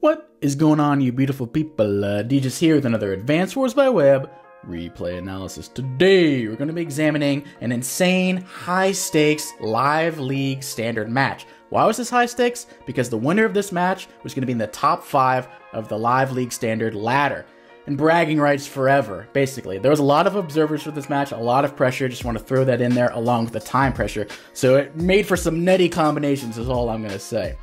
What is going on, you beautiful people? DJs here with another Advance Wars by Web replay analysis. Today, we're going to be examining an insane, high-stakes Live League standard match. Why was this high stakes? Because the winner of this match was going to be in the top 5 of the Live League standard ladder. And bragging rights forever, basically. There was a lot of observers for this match, a lot of pressure, just want to throw that in there along with the time pressure. So it made for some nutty combinations is all I'm going to say.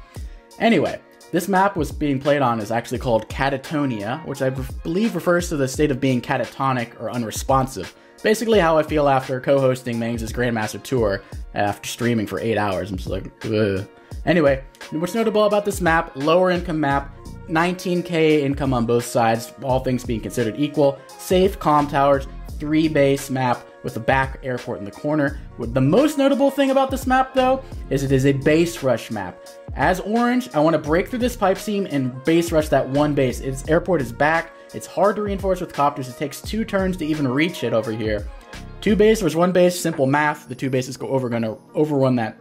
Anyway, this map was being played on is actually called Catatonia, which I believe refers to the state of being catatonic or unresponsive. Basically how I feel after co-hosting Mangs' Grandmaster Tour after streaming for 8 hours. I'm just like, ugh. Anyway, what's notable about this map, lower income map, 19k income on both sides, all things being considered equal, safe comm towers, 3 base map with a back airport in the corner. The most notable thing about this map though, is it is a base rush map. As Orange, I want to break through this pipe seam and base rush that one base. Its airport is back, it's hard to reinforce with copters, it takes 2 turns to even reach it over here. 2 base versus 1 base, simple math, the 2 bases gonna overrun that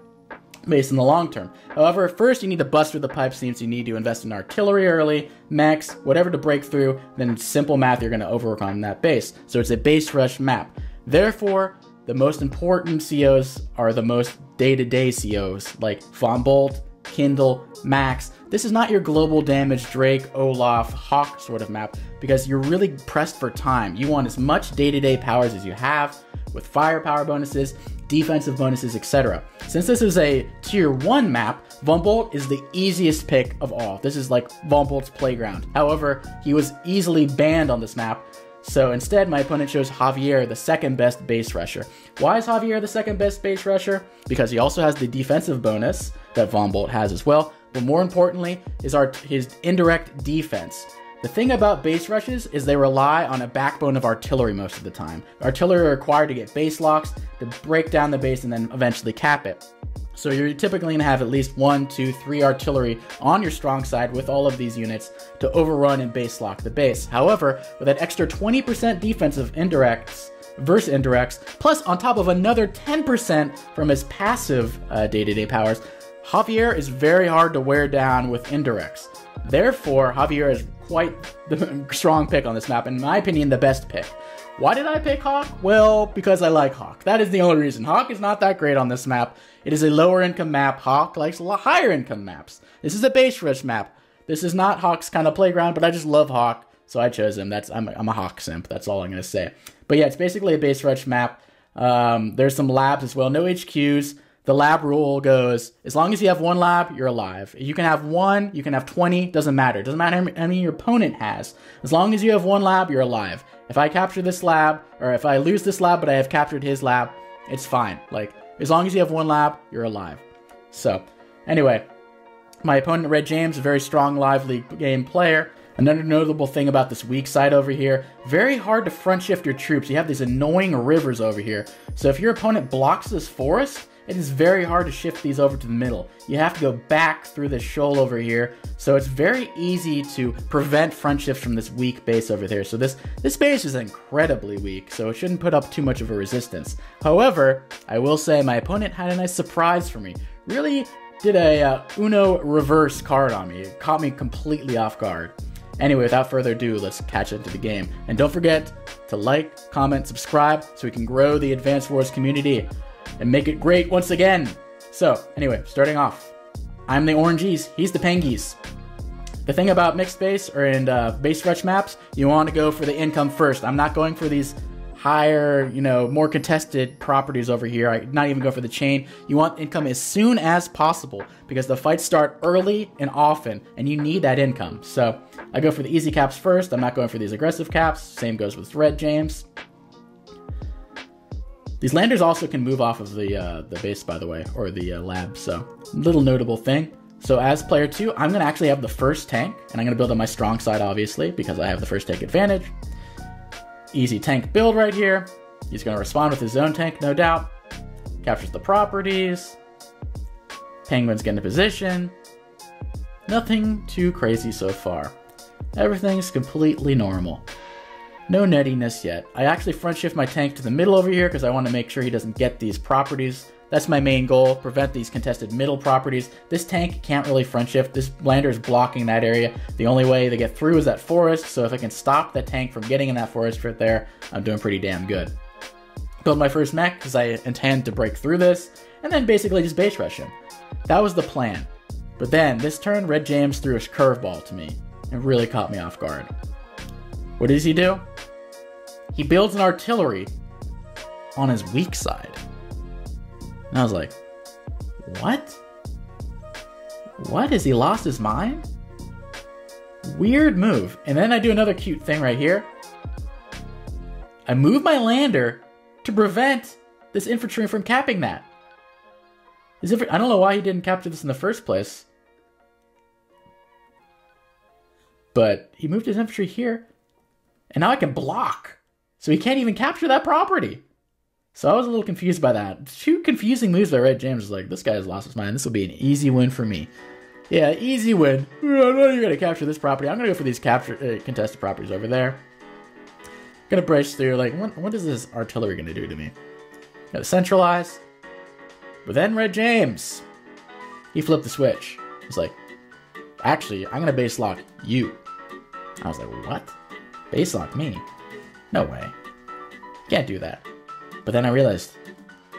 base in the long term. However, first you need to bust through the pipe seams, you need to invest in artillery early, mechs, whatever to break through, then simple math you're going to overrun that base. So it's a base rush map. Therefore, the most important COs are the most day-to-day COs, like Von Bolt, Kindle, Max. This is not your global damage Drake, Olaf, Hawk sort of map, because you're really pressed for time. You want as much day-to-day powers as you have, with firepower bonuses, defensive bonuses, etc. Since this is a tier 1 map, Von Bolt is the easiest pick of all. This is like Von Bolt's playground. However, he was easily banned on this map, so instead my opponent chose Javier, the second best base rusher. Why is Javier the second best base rusher? Because he also has the defensive bonus that Von Bolt has as well, but more importantly is his indirect defense. The thing about base rushes is they rely on a backbone of artillery most of the time. Artillery are required to get base locks, to break down the base and then eventually cap it. So you're typically going to have at least 1, 2, 3 artillery on your strong side with all of these units to overrun and base lock the base. However, with that extra 20% defensive indirects versus indirects, plus on top of another 10% from his passive day-to-day powers, Javier is very hard to wear down with indirects. Therefore, Javier is quite the strong pick on this map, in my opinion, the best pick. Why did I pick Hawk? Well, because I like Hawk. That is the only reason. Hawk is not that great on this map. It is a lower income map. Hawk likes a lot higher income maps. This is a base rush map. This is not Hawk's kind of playground, but I just love Hawk, so I chose him. I'm a Hawk simp. That's all I'm going to say. But yeah, it's basically a base rush map. There's some labs as well. No HQs. The lab rule goes, as long as you have 1 lab, you're alive. You can have 1, you can have 20, doesn't matter. Doesn't matter how many your opponent has. As long as you have 1 lab, you're alive. If I capture this lab, or if I lose this lab, but I have captured his lab, it's fine. Like, as long as you have 1 lab, you're alive. So, anyway, my opponent, Red James, a very strong Live League game player. Another notable thing about this weak side over here, very hard to front shift your troops. You have these annoying rivers over here. So if your opponent blocks this forest, it is very hard to shift these over to the middle. You have to go back through this shoal over here, so it's very easy to prevent front shifts from this weak base over there. So this base is incredibly weak, so it shouldn't put up too much of a resistance. However, I will say my opponent had a nice surprise for me. Really did a Uno reverse card on me. It caught me completely off guard. Anyway, without further ado, let's catch into the game. And don't forget to like, comment, subscribe, so we can grow the Advance Wars community and make it great once again. So, anyway, starting off, I'm the Orangies, he's the Pengies. The thing about mixed base or in base rush maps, you want to go for the income first. I'm not going for these higher, more contested properties over here. I not even go for the chain. You want income as soon as possible because the fights start early and often, and you need that income. So I go for the easy caps first. I'm not going for these aggressive caps. Same goes with Red James. These landers also can move off of the base, by the way, or the lab, so little notable thing. So as player 2, I'm going to actually have the first tank, and I'm going to build on my strong side, obviously, because I have the first tank advantage. Easy tank build right here. He's going to respond with his own tank, no doubt. Captures the properties. Penguins get into position. Nothing too crazy so far. Everything's completely normal. No nuttiness yet. I actually front shift my tank to the middle over here because I want to make sure he doesn't get these properties That's my main goal, prevent these contested middle properties. This tank can't really front shift. This lander is blocking that area. The only way to get through is that forest, so if I can stop the tank from getting in that forest right there, I'm doing pretty damn good. Build my first mech because I intend to break through this, and then basically just base rush him. That was the plan. But then, this turn, Red James threw a curveball to me. It really caught me off guard. What does he do? He builds an artillery on his weak side. And I was like, what? What? Has he lost his mind? Weird move. And then I do another cute thing right here. I move my lander to prevent this infantry from capping that. I don't know why he didn't capture this in the first place. But he moved his infantry here. And now I can block. So he can't even capture that property. So I was a little confused by that. Two confusing moves by Red James. Was like, this guy has lost his mind. This will be an easy win for me. Yeah, easy win. I know you're going to capture this property. I'm going to go for these contested properties over there. Going to brace through. Like, what is this artillery going to do to me? Got to centralize. But then Red James, he flipped the switch. He's like, actually, I'm going to base lock you. I was like, what? Base lock me? No way. Can't do that. But then I realized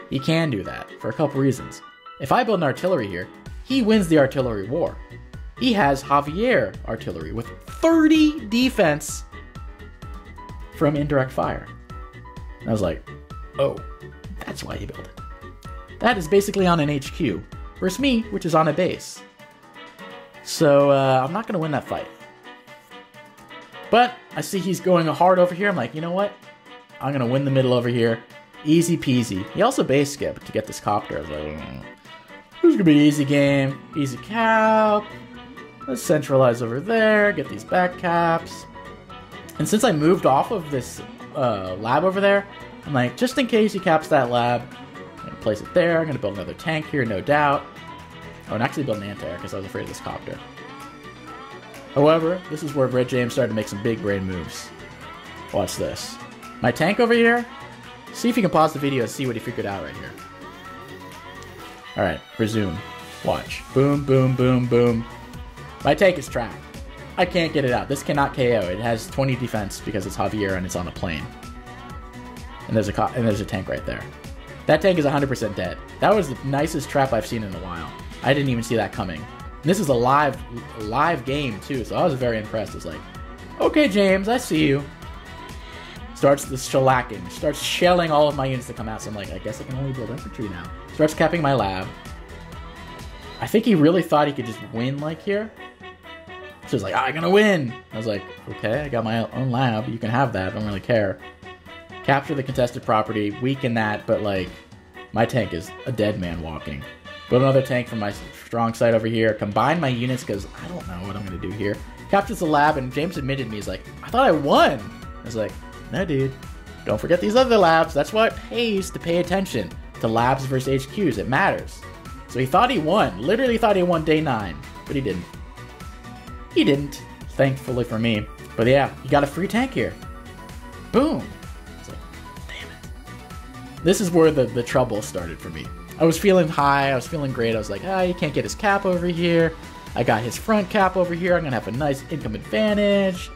he can do that for a couple reasons. If I build an artillery here, he wins the artillery war. He has Javier artillery with 30 defense from indirect fire. And I was like, oh, that's why he built it. That is basically on an HQ, versus me, which is on a base. So I'm not going to win that fight. But I see he's going hard over here. I'm like, you know what? I'm going to win the middle over here. Easy peasy. He also base skipped to get this copter. I was like, this is going to be an easy game. Easy cap. Let's centralize over there. Get these back caps. And since I moved off of this lab over there, I'm like, just in case he caps that lab, I'm going to place it there. I'm going to build another tank here, no doubt. Oh, and actually build an anti-air because I was afraid of this copter. However, this is where Red James started to make some big brain moves. Watch this. My tank over here, see if you can pause the video and see what he figured out right here. Alright, resume. Watch. Boom, boom, boom, boom. My tank is trapped. I can't get it out. This cannot KO. It has 20 defense because it's Javier and it's on a plane. And there's a tank right there. That tank is 100% dead. That was the nicest trap I've seen in a while. I didn't even see that coming. And this is a live game too, so I was very impressed. It's like, okay, James, I see you. Starts the shellacking. Starts shelling all of my units to come out. So I'm like, I guess I can only build infantry now. Starts capping my lab. I think he really thought he could just win like here. So he's like, I'm gonna win. I was like, okay, I got my own lab. You can have that. I don't really care. Capture the contested property. Weaken that, but like, my tank is a dead man walking. Build another tank from my strong side over here. Combine my units because I don't know what I'm gonna do here. Captures the lab, and James admitted me. He's like, I thought I won. I was like, no, dude. Don't forget these other labs. That's why it pays to pay attention to labs versus HQs. It matters. So he thought he won. Literally thought he won day 9. But he didn't. He didn't. Thankfully for me. But yeah, you got a free tank here. Boom. It's like, damn it. This is where the trouble started for me. I was feeling high. I was feeling great. I was like, he can't get his cap over here. I got his front cap over here. I'm going to have a nice income advantage.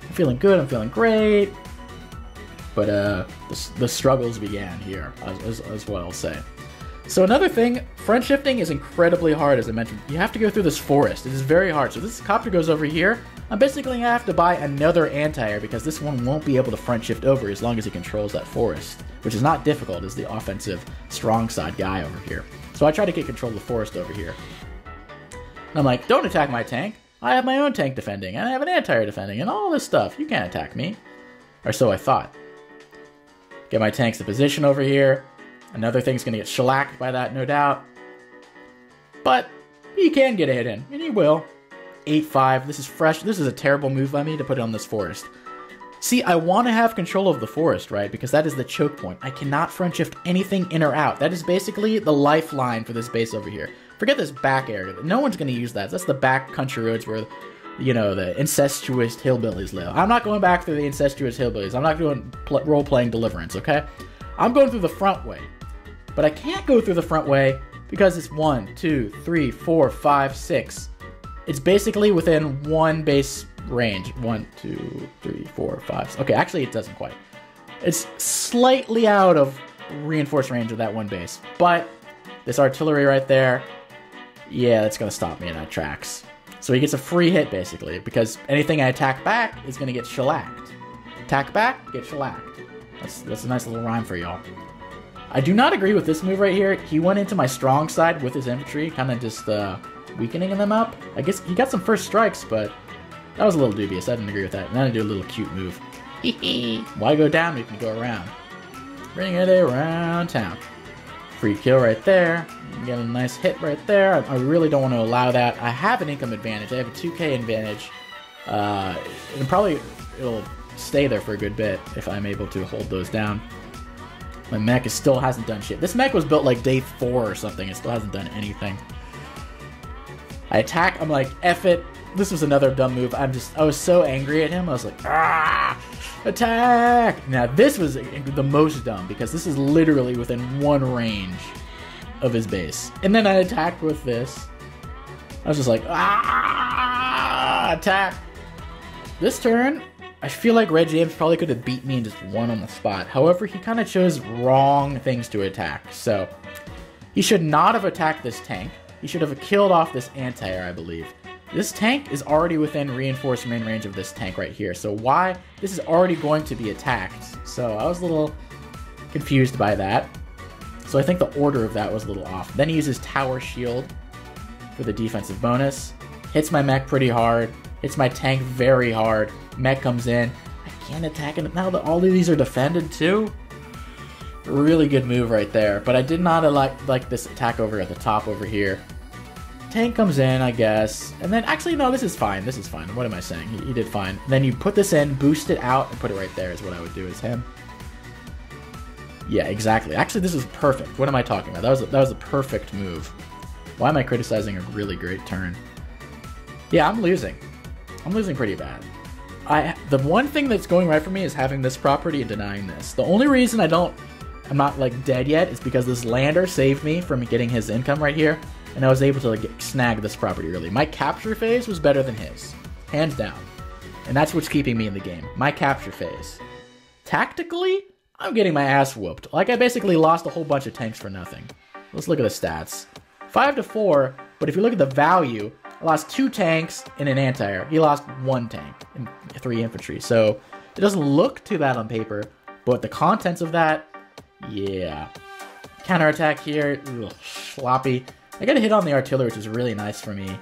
I'm feeling good. I'm feeling great. But the struggles began here, as what I'll say. So another thing, front shifting is incredibly hard, as I mentioned. You have to go through this forest. It is very hard. So this copter goes over here. I'm basically going to have to buy another anti-air because this one won't be able to front shift over as long as he controls that forest, which is not difficult as the offensive strong side guy over here. So I try to get control of the forest over here. And I'm like, don't attack my tank. I have my own tank defending, and I have an anti-air defending, and all this stuff. You can't attack me. Or so I thought. Get my tanks to position over here. Another thing's going to get shellacked by that, no doubt. But he can get a hit in, and he will. 8-5. This is fresh. This is a terrible move by me to put it on this forest. See, I want to have control of the forest, right? Because that is the choke point. I cannot front shift anything in or out. That is basically the lifeline for this base over here. Forget this back area. No one's going to use that. That's the back country roads where, you know, the incestuous hillbillies live. I'm not going back through the incestuous hillbillies. I'm not doing role-playing Deliverance, okay? I'm going through the front way. but I can't go through the front way because it's 1, 2, 3, 4, 5, 6. It's basically within one base range. 1, 2, 3, 4, 5. Okay, actually it doesn't quite. It's slightly out of reinforced range of that one base, but this artillery right there, yeah, that's gonna stop me in that tracks. So he gets a free hit basically, because anything I attack back is gonna get shellacked. Attack back, get shellacked. That's a nice little rhyme for y'all. I do not agree with this move right here. He went into my strong side with his infantry, kind of just weakening them up. I guess he got some first strikes, but that was a little dubious. I didn't agree with that. And then I do a little cute move. Why go down? We can go around. Bring it around town. Free kill right there. Get a nice hit right there. I really don't want to allow that. I have an income advantage. I have a 2k advantage. And probably it'll stay there for a good bit if I'm able to hold those down. My mech still hasn't done shit. This mech was built like day 4 or something. It still hasn't done anything. I attack. I'm like, F it. This was another dumb move. I was so angry at him. I was like, ah, attack. Now this was the most dumb because this is literally within one range of his base. And then I attacked with this. I was just like, ah, attack. This turn, I feel like Red James probably could have beat me and just won on the spot. However, he kind of chose wrong things to attack. So he should not have attacked this tank. He should have killed off this anti-air, I believe. This tank is already within reinforced main range of this tank right here. So why? This is already going to be attacked. So I was a little confused by that. So I think the order of that was a little off. Then he uses Tower Shield for the defensive bonus. Hits my mech pretty hard. Hits my tank very hard. Mech comes in. I can't attack it now that all of these are defended too. Really good move right there. But I did not like this attack over at the top over here. Tank comes in, I guess. And then, actually, no, this is fine. This is fine. What am I saying? He did fine. Then you put this in, boost it out, and put it right there is what I would do as him. Yeah, exactly. Actually, this is perfect. What am I talking about? That was a perfect move. Why am I criticizing a really great turn? Yeah, I'm losing. I'm losing pretty bad. The one thing that's going right for me is having this property and denying this. The only reason I'm not like dead yet is because this lander saved me from getting his income right here, and I was able to like snag this property early. My capture phase was better than his, hands down, and that's what's keeping me in the game. My capture phase. Tactically, I'm getting my ass whooped. Like, I basically lost a whole bunch of tanks for nothing. Let's look at the stats. 5-4, but if you look at the value, I lost 2 tanks and an anti-air. He lost 1 tank and 3 infantry. So it doesn't look too bad on paper, but the contents of that, yeah. Counterattack here, ugh, sloppy. I got a hit on the artillery, which is really nice for me.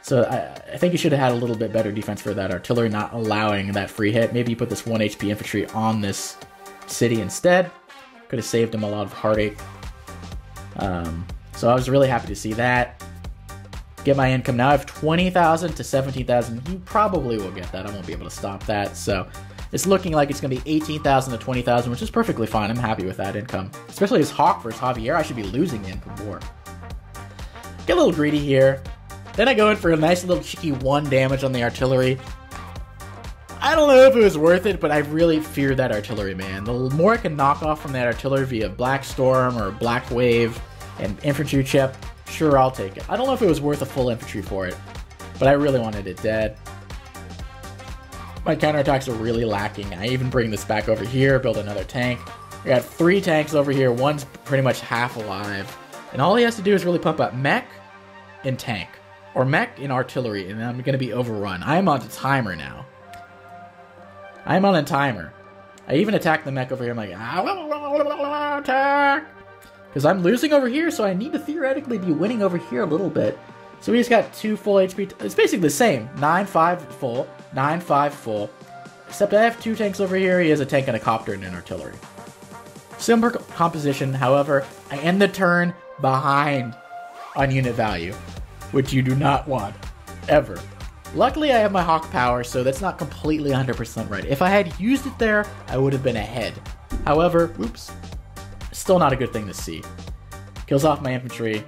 So I think you should have had a little bit better defense for that artillery, not allowing that free hit. Maybe you put this 1 HP infantry on this city instead. Could have saved him a lot of heartache. So I was really happy to see that. Get my income. Now I have 20,000 to 17,000. You probably will get that. I won't be able to stop that. So it's looking like it's going to be 18,000 to 20,000, which is perfectly fine. I'm happy with that income. Especially as Hawk versus Javier, I should be losing the income war. Get a little greedy here. Then I go in for a nice little cheeky 1 damage on the artillery. I don't know if it was worth it, but I really feared that artillery, man. The more I can knock off from that artillery via Black Storm or Black Wave and infantry chip, sure, I'll take it. I don't know if it was worth a full infantry for it, but I really wanted it dead. My counterattacks are really lacking. I even bring this back over here, build another tank. I got 3 tanks over here. One's pretty much half alive. And all he has to do is really pump up mech and tank. Or mech and artillery, and I'm going to be overrun. I'm on a timer now. I'm on a timer. I even attacked the mech over here. I'm like, attack! Because I'm losing over here, so I need to theoretically be winning over here a little bit. So we just got 2 full HP. It's basically the same. 9-5 full, 9-5 full. Except I have 2 tanks over here. He has a tank and a copter and an artillery. Similar composition, however, I end the turn behind on unit value, which you do not want, ever. Luckily, I have my Hawk power, so that's not completely 100% right. If I had used it there, I would have been ahead. However, oops, still not a good thing to see. Kills off my infantry,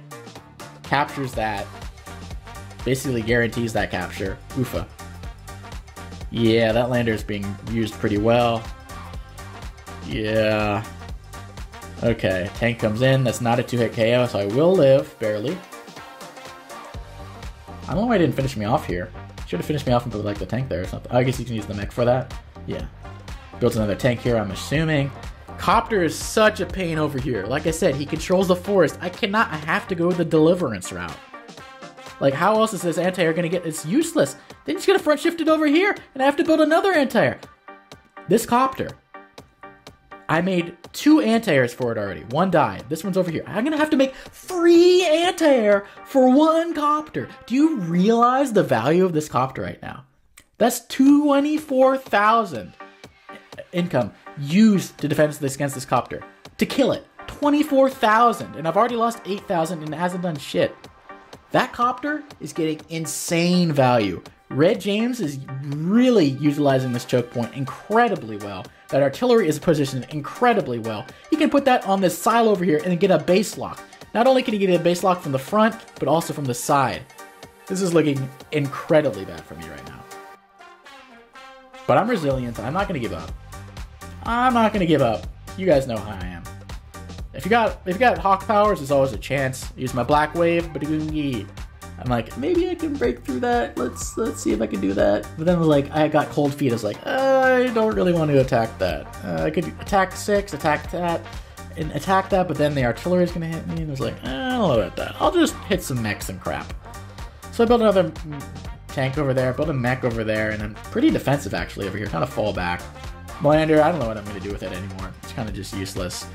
captures that, basically guarantees that capture. Oofa. Yeah, that lander is being used pretty well. Yeah. Okay, tank comes in. That's not a 2-hit KO, so I will live, barely. I don't know why I didn't finish me off here. Should have finished me off and put like the tank there or something. I guess you can use the mech for that. Yeah. Built another tank here, I'm assuming. Copter is such a pain over here. Like I said, he controls the forest. I have to go the deliverance route. Like, how else is this anti-air gonna get? It's useless. Then he's gonna front shift it over here, and I have to build another anti-air. This Copter, I made 2 anti-airs for it already. 1 died. This one's over here. I'm gonna have to make 3 anti-air for 1 Copter. Do you realize the value of this Copter right now? That's 24,000 income used to defend this against this Copter. To kill it. 24,000. And I've already lost 8,000 and it hasn't done shit. That Copter is getting insane value. Red James is really utilizing this choke point incredibly well. That artillery is positioned incredibly well. He can put that on this silo over here and then get a base lock. Not only can he get a base lock from the front, but also from the side. This is looking incredibly bad for me right now. But I'm resilient. I'm not going to give up. I'm not going to give up. You guys know how I am. If you got Hawk powers, there's always a chance. Use my Black Wave, but I'm like, maybe I can break through that. Let's see if I can do that. But then like, I got Cold Feet. I was like, I don't really want to attack that. I could attack 6, attack that, and attack that, but then the artillery is going to hit me. And I was like, I don't know about that. I'll just hit some mechs and crap. So I built another tank over there, built a mech over there, and I'm pretty defensive actually over here. Kind of fall back. Blander, I don't know what I'm going to do with it anymore. It's kind of just useless.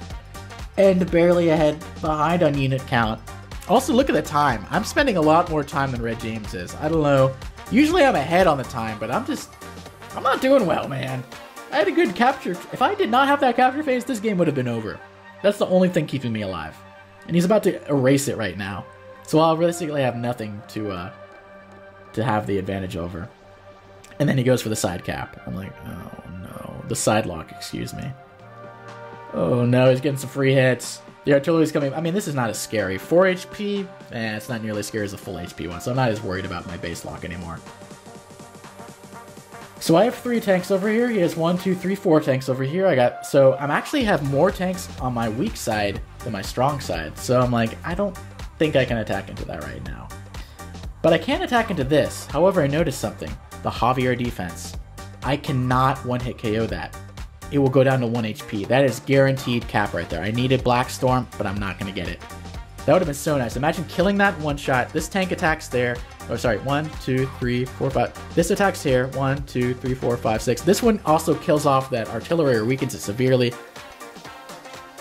And barely ahead behind on unit count. Also, look at the time. I'm spending a lot more time than Red James is. I don't know. Usually I'm ahead on the time, but I'm not doing well, man. I had a good capture. If I did not have that capture phase, this game would have been over. That's the only thing keeping me alive. And he's about to erase it right now. So I'll realistically have nothing to have the advantage over. And then he goes for the side cap. I'm like, oh no. The side lock, excuse me. Oh no, he's getting some free hits. The artillery's coming. I mean, this is not as scary. 4 HP, it's not nearly as scary as the full HP one, so I'm not as worried about my base lock anymore. So I have 3 tanks over here. He has 1, 2, 3, 4 tanks over here. So I'm actually have more tanks on my weak side than my strong side. So I'm like, I don't think I can attack into that right now. But I can attack into this. However, I noticed something. The Javier defense. I cannot one-hit KO that. It will go down to 1 HP. That is guaranteed cap right there. I needed Black Storm, but I'm not going to get it. That would have been so nice. Imagine killing that one shot. This tank attacks there. Oh, sorry. 1, 2, 3, 4, 5. This attacks here. 1, 2, 3, 4, 5, 6. This one also kills off that artillery or weakens it severely.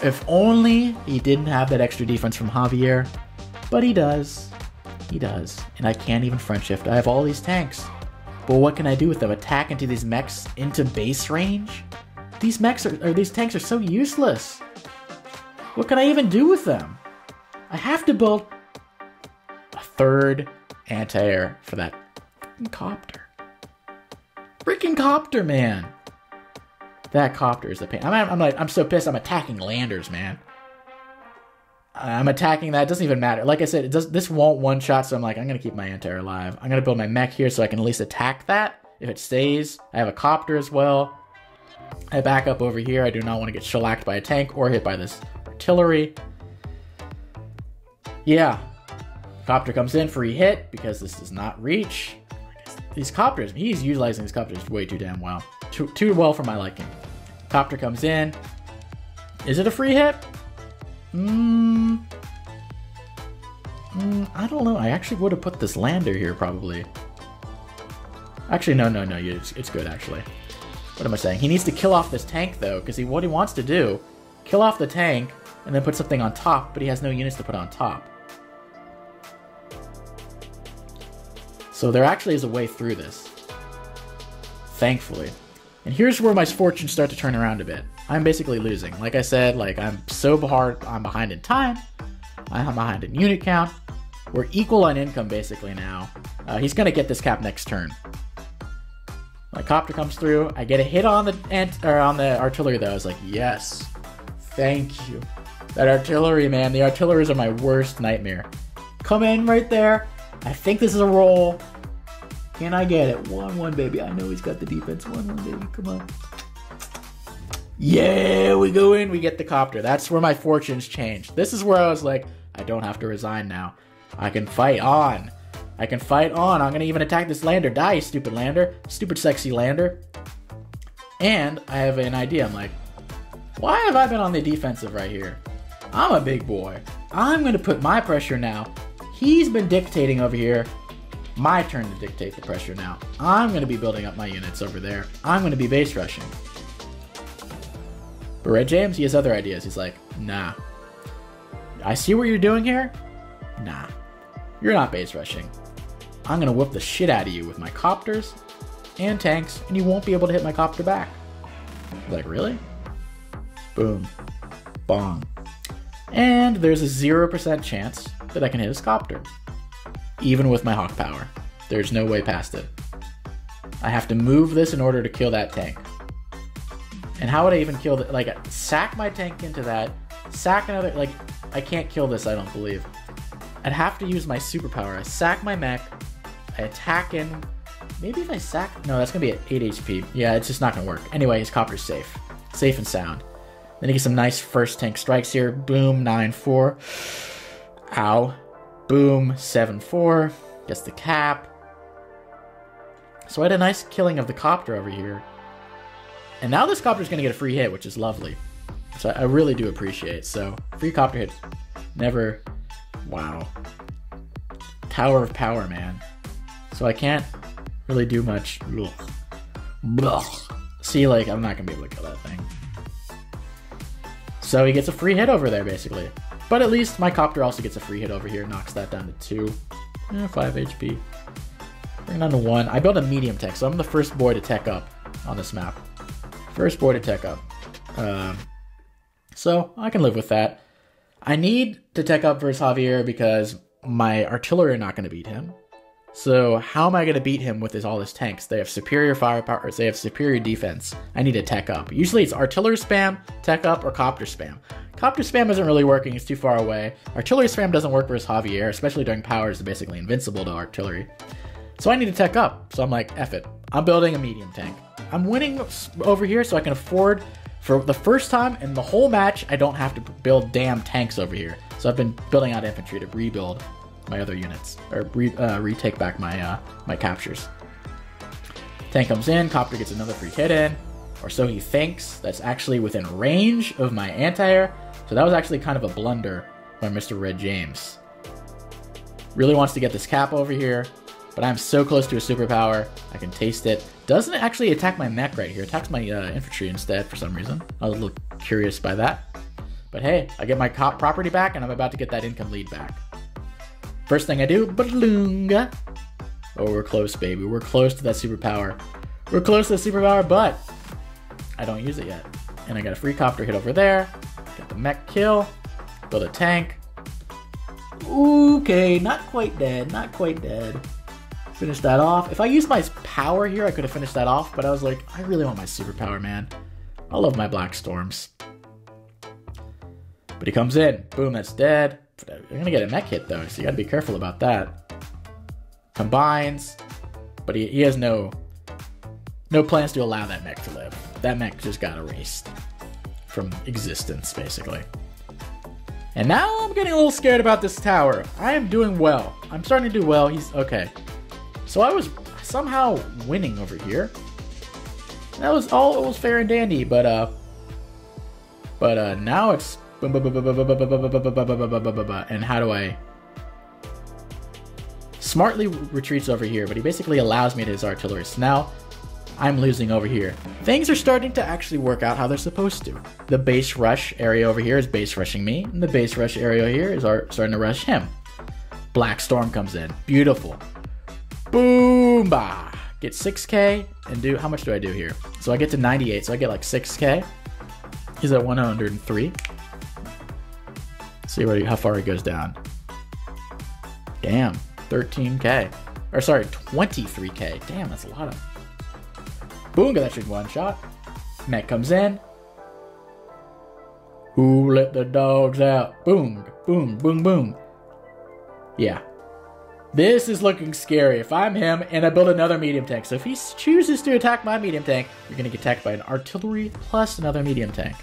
If only he didn't have that extra defense from Javier. But he does. He does. And I can't even front shift. I have all these tanks. But what can I do with them? Attack into these mechs into base range? These mechs these tanks are so useless. What can I even do with them? I have to build a 3rd anti-air for that freaking Copter. Freaking Copter, man. That Copter is a pain. I'm so pissed. I'm attacking landers, man. I'm attacking that. It doesn't even matter. Like I said, this won't one-shot, so I'm like, I'm going to keep my anti-air alive. I'm going to build my mech here so I can at least attack that. If it stays, I have a Copter as well. I back up over here. I do not want to get shellacked by a tank or hit by this artillery. Yeah. Copter comes in, free hit, because this does not reach. These Copters, he's utilizing these Copters way too damn well. Too well for my liking. Copter comes in. Is it a free hit? I don't know. I actually would have put this lander here, probably. Actually, no. It's good, actually. What am I saying? He needs to kill off this tank, though, because what he wants to do, kill off the tank, and then put something on top, but he has no units to put on top. So there actually is a way through this. Thankfully. And here's where my fortunes start to turn around a bit. I'm basically losing. Like I said, like I'm behind in time. I'm behind in unit count. We're equal on income, basically, now. He's going to get this cap next turn. My Copter comes through. I get a hit on the artillery, though. I was like, yes. Thank you. That artillery, man. The artilleries are my worst nightmare. Come in right there. I think this is a roll. Can I get it? 1-1, baby. I know he's got the defense. 1-1, baby. Come on. Yeah, we go in, we get the copter. That's where my fortunes changed. This is where I was like, I don't have to resign now. I can fight on. I can fight on. I'm gonna even attack this lander. Die, you stupid lander. Stupid sexy lander. And I have an idea. I'm like, why have I been on the defensive right here? I'm a big boy. I'm gonna put my pressure now. He's been dictating over here. My turn to dictate the pressure now. I'm gonna be building up my units over there. I'm gonna be base rushing. But Red James, he has other ideas. He's like, nah. I see what you're doing here. Nah. You're not base rushing. I'm gonna whoop the shit out of you with my copters and tanks, and you won't be able to hit my copter back. Like, really? Boom. Bong. And there's a 0% chance that I can hit his copter. Even with my Hawk power. There's no way past it. I have to move this in order to kill that tank. And how would I even kill that? Like, sack my tank into that. Sack another, like, I can't kill this, I don't believe. I'd have to use my superpower. I sack my mech. I attack in. Maybe if I sack, no, that's gonna be at 8 HP. Yeah, it's just not gonna work. Anyway, his copter's safe. Safe and sound. Then he gets some nice first tank strikes here. Boom, 9-4. Ow. Boom, 7-4. Gets the cap. So I had a nice killing of the copter over here. And now this copter's gonna get a free hit, which is lovely. So I really do appreciate. So, free copter hit. Never. Wow. Tower of power, man. So I can't really do much. Ugh. See, like, I'm not gonna be able to kill that thing. So he gets a free hit over there, basically. But at least my copter also gets a free hit over here. Knocks that down to 2. 5 HP. Bring it down to 1. I built a medium tech, so I'm the first boy to tech up on this map. First boy to tech up. So I can live with that. I need to tech up versus Javier because my artillery are not going to beat him. So how am I going to beat him with all his tanks? They have superior firepower, they have superior defense. I need to tech up. Usually it's artillery spam, tech up, or copter spam. Copter spam isn't really working, it's too far away. Artillery spam doesn't work versus Javier, especially during powers, it's basically invincible to artillery. So I need to tech up. So I'm like, F it. I'm building a medium tank. I'm winning over here so I can afford, for the first time in the whole match, I don't have to build damn tanks over here. So I've been building out infantry to rebuild my other units, or retake back my my captures. Tank comes in, copter gets another free hit in, or so he thinks. That's actually within range of my anti-air. So that was actually kind of a blunder by Mr. Red James. Really wants to get this cap over here, but I'm so close to a superpower, I can taste it. Doesn't actually attack my mech right here, attacks my infantry instead for some reason. I was a little curious by that. But hey, I get my cop property back and I'm about to get that income lead back. First thing I do, Balloonga. Oh, we're close, baby. We're close to that superpower. We're close to the superpower, but I don't use it yet. And I got a free copter hit over there. Get the mech kill. Build a tank. Okay, not quite dead. Not quite dead. Finish that off. If I used my power here, I could have finished that off, but I was like, I really want my superpower, man. I love my Black Storms. But he comes in. Boom, that's dead. You're gonna get a mech hit though, so you gotta be careful about that. Combines, but he has no plans to allow that mech to live. That mech just got erased from existence, basically. And now I'm getting a little scared about this tower. I am doing well. I'm starting to do well. He's okay. So I was somehow winning over here. That was all. It was fair and dandy, but now it's. And how do I... Smartly retreats over here, but he basically allows me to his artillery. So now I'm losing over here. Things are starting to actually work out how they're supposed to. The base rush area over here is base rushing me, and the base rush area here is starting to rush him. Black Storm comes in. Beautiful. Boom! Bah! Get 6k, and do... How much do I do here? So I get to 98, so I get like 6k. He's at 103. See how far he goes down. Damn, 13k. Or sorry, 23k. Damn, that's a lot of... Boom, that should one shot. Mech comes in. Who let the dogs out? Boom, boom, boom, boom. Yeah. This is looking scary. If I'm him, and I build another medium tank. So if he chooses to attack my medium tank, you're going to get attacked by an artillery plus another medium tank.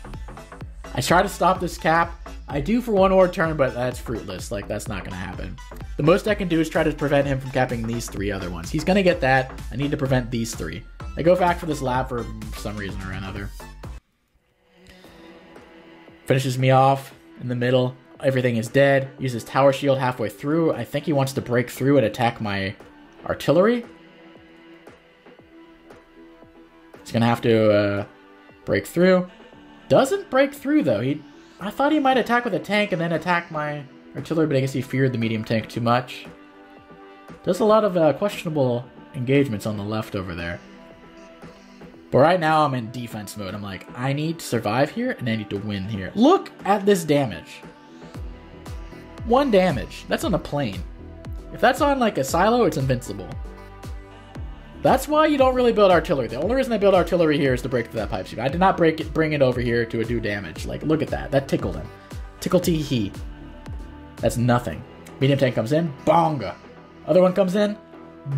I try to stop this cap. I do for one more turn, but that's fruitless. Like, that's not going to happen. The most I can do is try to prevent him from capping these 3 other ones. He's going to get that. I need to prevent these 3. I go back for this lab for some reason or another. Finishes me off in the middle. Everything is dead. Uses tower shield halfway through. I think he wants to break through and attack my artillery. He's gonna have to break through. Doesn't break through though. I thought he might attack with a tank and then attack my artillery, but I guess he feared the medium tank too much. Does a lot of questionable engagements on the left over there. But right now I'm in defense mode. I'm like, I need to survive here and I need to win here. Look at this damage. 1 damage. That's on a plane. If that's on like a silo, it's invincible. That's why you don't really build artillery. The only reason I build artillery here is to break through that pipe seam. I did not bring it over here to do damage. Like, look at that. That tickled him. Tickle tee hee. That's nothing. Medium tank comes in. Bonga. Other one comes in.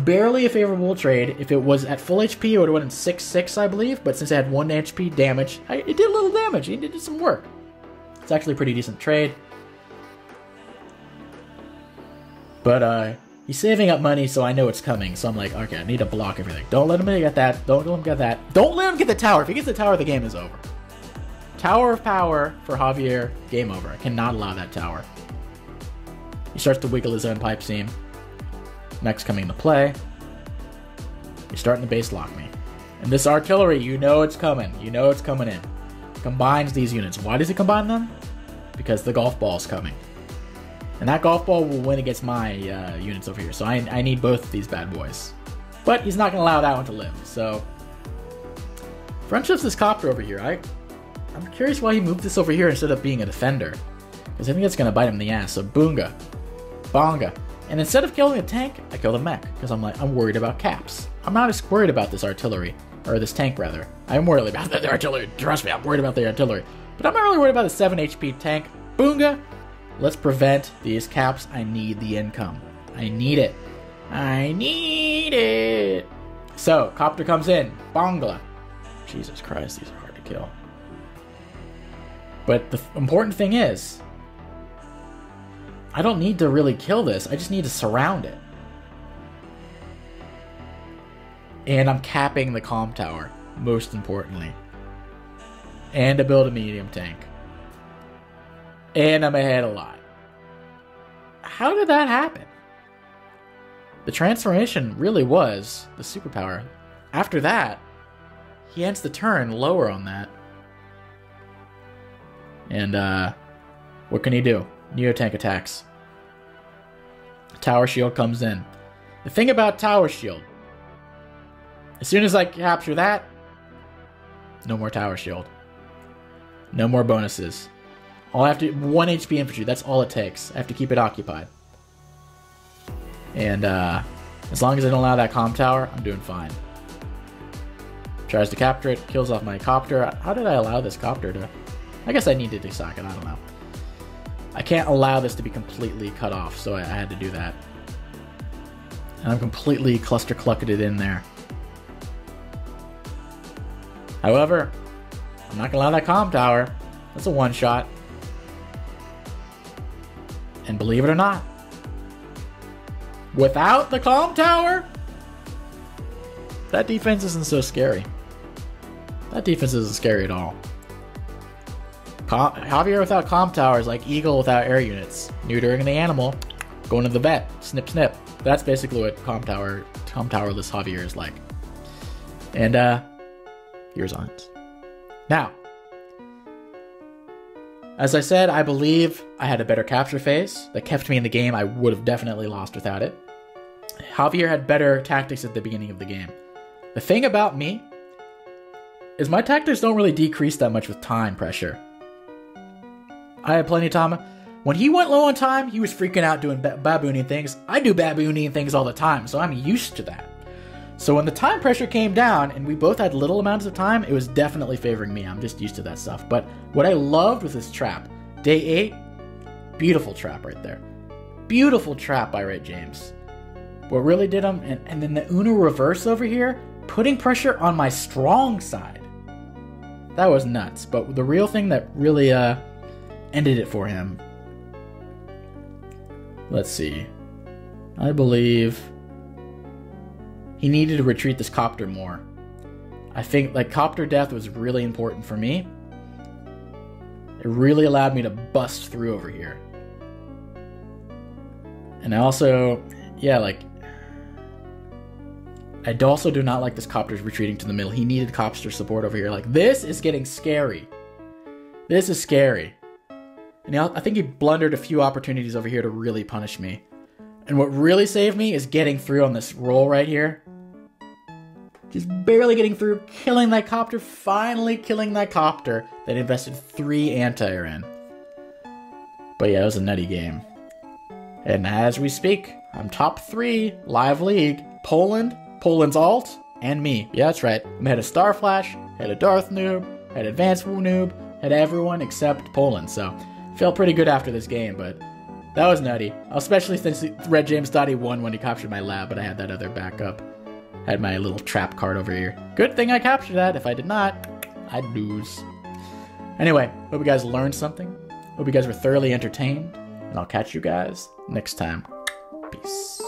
Barely a favorable trade. If it was at full HP, it would have went in 6-6, I believe. But since it had 1 HP damage, it did a little damage. It did some work. It's actually a pretty decent trade. But he's saving up money, so I know it's coming. So I'm like, okay, I need to block everything. Don't let him get that. Don't let him get that. Don't let him get the tower. If he gets the tower, the game is over. Tower of power for Javier. Game over. I cannot allow that tower. He starts to wiggle his own pipe seam. Mech's coming into play. He's starting to base lock me. And this artillery, you know it's coming. You know it's coming in. Combines these units. Why does he combine them? Because the golf ball's coming. And that golf ball will win against my units over here. So I need both of these bad boys. But he's not going to allow that one to live. So friendships this copter over here. I'm curious why he moved this over here instead of being a defender. Because I think that's going to bite him in the ass. So boonga. Bonga. And instead of killing a tank, I kill the mech. Because I'm worried about caps. I'm not as worried about this artillery. Or this tank, rather. I'm worried about the artillery. Trust me, I'm worried about the artillery. But I'm not really worried about the 7 HP tank. Boonga. Let's prevent these caps. I need the income. I need it. I need it. So, copter comes in. Bongla. Jesus Christ, these are hard to kill. But the important thing is, I don't need to really kill this. I just need to surround it. And I'm capping the comm tower, most importantly. And to build a medium tank. And I'm ahead a lot. How did that happen? The transformation really was the superpower. After that, he ends the turn lower on that. And, what can he do? Neotank attacks. Tower shield comes in. The thing about tower shield, as soon as I capture that, no more tower shield. No more bonuses. All I have to 1 HP infantry, that's all it takes. I have to keep it occupied. And as long as I don't allow that comm tower, I'm doing fine. Tries to capture it, kills off my copter. How did I allow this copter to... I guess I needed to sock it, I don't know. I can't allow this to be completely cut off, so I had to do that. And I'm completely cluster-clucketed in there. However, I'm not gonna allow that comm tower. That's a one-shot. And believe it or not, without the comm tower, that defense isn't so scary. That defense isn't scary at all. Javier without comm tower is like Eagle without air units. Neutering the animal, going to the vet, snip snip. That's basically what comm towerless Javier is like. And here's on it. Now, as I said, I believe I had a better capture phase that kept me in the game. I would have definitely lost without it. Javier had better tactics at the beginning of the game. The thing about me is my tactics don't really decrease that much with time pressure. I had plenty of time. When he went low on time, he was freaking out doing babooning things. I do babooning things all the time, so I'm used to that. So when the time pressure came down and we both had little amounts of time, it was definitely favoring me. I'm just used to that stuff. But what I loved was this trap. Day 8, beautiful trap right there. Beautiful trap by Ray James. What really did him, and then the Uno reverse over here, putting pressure on my strong side. That was nuts. But the real thing that really ended it for him. Let's see. I believe he needed to retreat this copter more. I think like copter death was really important for me. It really allowed me to bust through over here. And I also, yeah, like, I also do not like this copter's retreating to the middle. He needed copter support over here. Like, this is getting scary. This is scary. And I think he blundered a few opportunities over here to really punish me. And what really saved me is getting through on this roll right here. Just barely getting through, killing that copter, finally killing that copter that invested 3 anti-air in. But yeah, it was a nutty game. And as we speak, I'm top 3 live league. Poland, Poland's alt, and me. Yeah, that's right. I'm ahead of Starflash, head of Darth Noob, head of Advanced Noob, head of everyone except Poland. So, felt pretty good after this game, but that was nutty. Especially since Red James thought he won when he captured my lab, but I had that other backup. Had my little trap card over here. Good thing I captured that. If I did not, I'd lose. Anyway, hope you guys learned something. Hope you guys were thoroughly entertained. And I'll catch you guys next time. Peace.